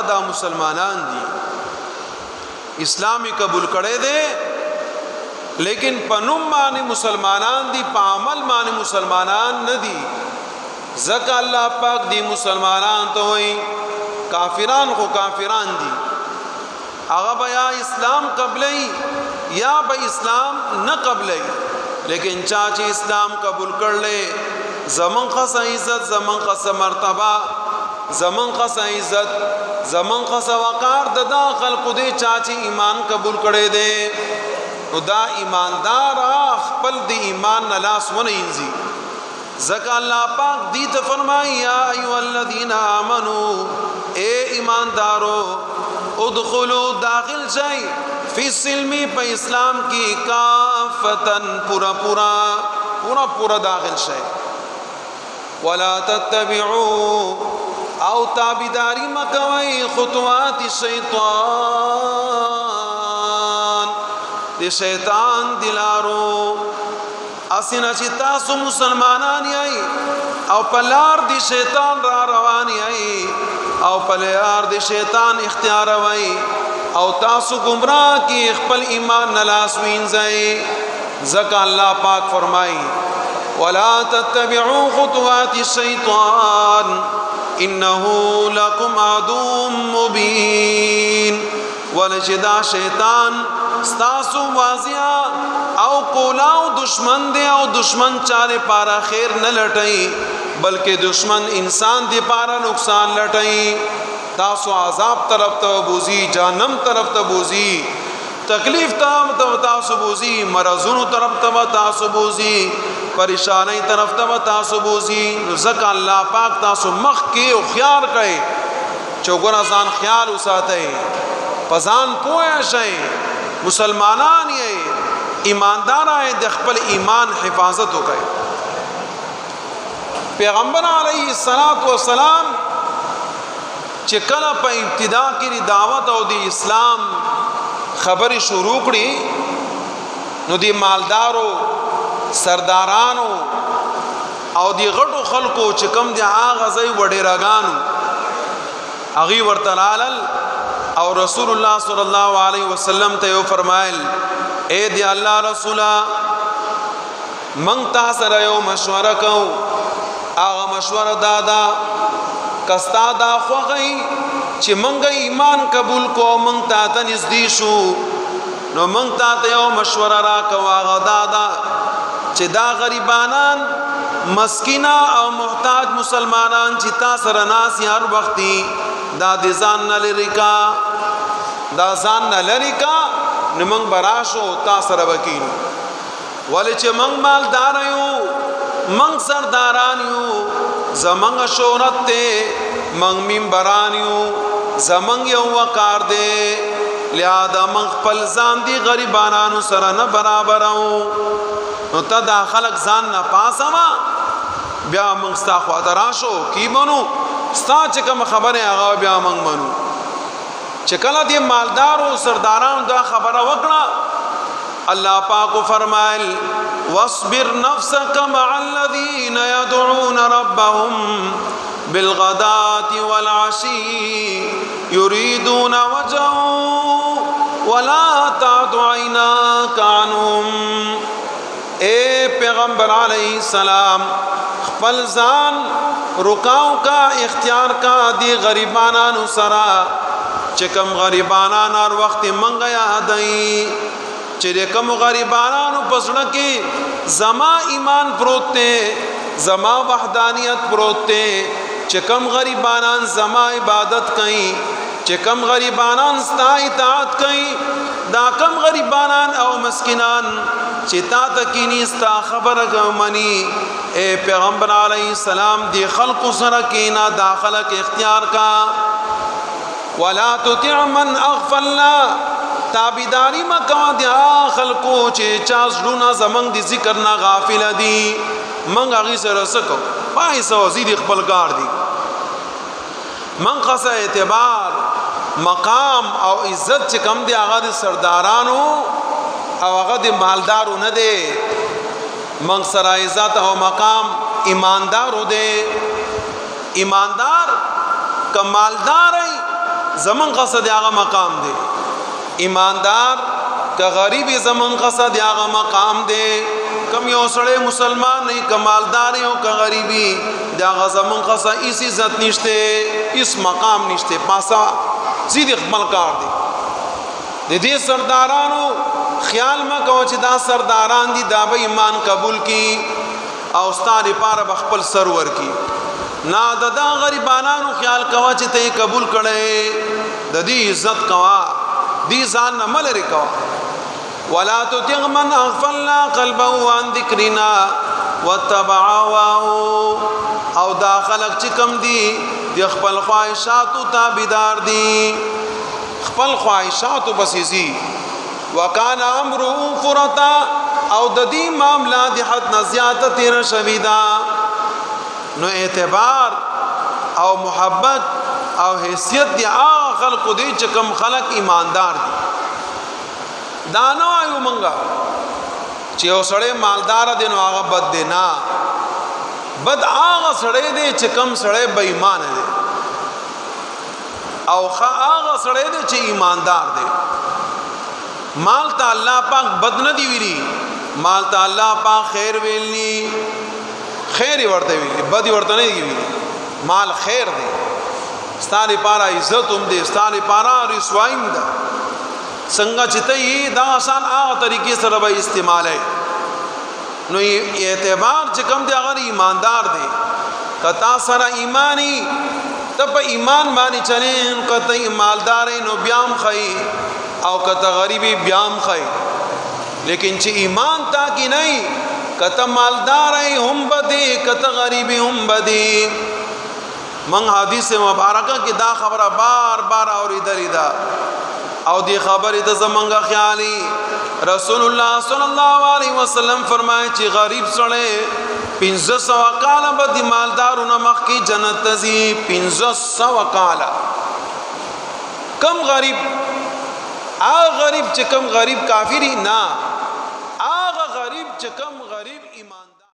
دا مسلمانان دي اسلامی قبول کړي دي لیکن پنوم باندې مسلمانان دي په عمل باندې مسلمانان نه دي ځکه الله پاک دي مسلمانان ته وایي کافران خو کافران دي هغه بیا اسلام قبلي یا به اسلام نه قبلي لیکن چا چې اسلام قبول کړلې زمون خاصه عزت زمون خاصه مرتبه زمون خاصه عزت زمون خاصه وقار د خلق دې چا چې ایمان قبول کړي دي نو دا ایماندار خپل د ایمان نه لاس ونه انځي ځکه الله پاک دې ته فرمایي یا ایها الذین آمنو اے ایماندارو ادخلوا داخل شئ فی السلم په اسلام کی کافتن پورا داخل شئ ولا تتبعوا او تابعداری مکوئ خطوات الشیطان دی شیطان دلارو اسینا چې تاسو مسلمانان یای او پلار دی شیطان را روان یای او پلار دی شیطان اختیار وای او تاسو گمراه کی خپل ایمان نلاس وینځي ځکه الله پاک فرمای ولا تتبعوا خطوات الشیطان انه لكم عدو مبين ولجدا شیطان ستاسو واضح او کولاو دشمن دی او دشمن چاره پارا خیر نه لټای بلکې دشمن انسان دی پارا نقصان لټای تاسو عذاب طرف ته بوزي جهنم طرف ته بوزي تکلیف تاسو بوزي مرزونو طرف ته تاسو بوزي پریشانی طرف ته تاسو بوزي زکه الله پاک تاسو مخ کې او خيار کړي چوغره ځان خیال وساتئ پزان پوهه شئ مسلمانان یې ایماندار اې د خپل ایمان حفاظت وکړي پیغمبر علیه الصلاۃ والسلام چې کله په ابتدا کې دعوت او د اسلام خبري شروع کړي نو د مالدارو سردارانو او د غټو خلکو چې کم دي هغه ځای وډیراګانو اغي ورتلال او رسول الله صلی الله علیه وسلم ته یو فرمایل اے دی الله رسولا من تاسو سره یو مشوره کو هغه مشوره دادا کستا دا خوغی چې منګ ایمان قبول کو منګ ته نږدې شو نو منګ ته یو مشوره را کو هغه دادا چې دا غریبانان مسکینا او محتاج مسلمانان چې تاسو سره ناس هر وختي دا د ځان نه لري کا دا ځان نه لري کا نمنګ براشو تاسو سره وکیل ولې چې منګ مالدار یو منګ سرداران یو زمنګ شهرت ته منګ منبران یو زمنګ یو وقار دی لہذا منګ خپل ځان دی غریبانو سره نه برابر نو ته دا خلق ځان نه پاسما بیا منګ ستا خو دراشو کی بنو ستا چې کوم خبره هغه بیا منګ منو چې کله دې مالدارو سردارانو دا خبره وکړه الله پاک فرمایل واصبر نفسك مع الذين يدعون ربهم بالغداة والعشي يريدون وجهه ولا تعد عيناك عنهم اے پیغمبر علیہ السلام خپل ځان رکاو کا اختیار کا دی غریبانانو سرا چې کوم غریبانان هر وخت منګه یادای چې کوم غریبانانو پسړه کې زما ایمان پروت ته زما وحدانیت پروت ته چې کوم غریبانان زما عبادت کوي چې کوم غریبانان ستا اطاعت کوي دا کم غریبانان او مسکینان چې تا تکینی ستا خبره غمنی اے پیغمبر علیہ السلام دی خلق سره کینا داخله کې اختیار کا ولا تطع من اغفلنا تابیداری مکوا دی خلقو چې چا زړونه زمنګ دی ذکر نه غافل دي منګ هغه سره سکو پای سو زید خپل کار دي من خاصه اعتبار مقام او عزت چې کم دی هغه د سردارانو او هغه د مالدارو نه دی من سره عزت او مقام ایماندارو دی ایماندار کمالدار زمن قصد هغه مقام دی ایماندار که غریب زمن قصد هغه مقام دی کم یو سړی مسلمان نه کمالدار یو که غریبی دا زمن قصد اس عزت نشته اس مقام نشته پاسا سید خپل کار دی د دې سردارانو خیال ما کو چې دا سرداران دي دا به ایمان قبول کی او ستاره پاره خپل سرور کی نا دا غریبانانو خیال کوا چې ته قبول کړي د دې عزت کوا دې ځان نه ملري کوا ولا تطع من اغفلنا قلبه عن ذکرنا واتبع هواه او دا خلق چې کم دي د خپل خواهشاتو تابعدار دي خپل خواهشاتو بسیزي وکانا امره فرطا او د دې معاملې د حد نه زیاته تیر شویدا نو اعتبار او محبت او حیثیت دی هغه خلق دی چې کوم خلق ایماندار دي دا نه وایو مونږه چې یو سړی مالدار دی نو هغه بد دی نه بد هغه سړی دی چې کوم سړی بې ایمان دی او هغه سړی دی چې ایماندار دی مال ته الله پاک بد نه دی ویلي مال ته الله پاک خیر ویلي خیر ورته ویلي بد ورته نه دی ویلي مال خیر دی ستاره پارا عزت هم دی ستاره پارا رسوایم ده څنګه چې ته دا آسان هغه طریقې سره به استعماله نو اعتبار چې کوم دی هغه ایماندار دی کتا سره ایمانی ته په ایمان باندې چلین کته مالدار نو بیام خی او کته غریبی بیام خی لیکن چې ایمان تا کی نه کته مالدار هم بدی کته غریبی هم بدی من حدیث مبارکه کې دا خبره بار بار اوریدلې ده او دی خبره د زمونږه خیالي رسول الله صلی الله علیه وسلم فرمایي چې غریب سره 1500 کال به مالدارونه مخ کی جنت تزي 1500 کال کم غریب غریب چې کم غریب کافری نه هغه غریب چې کم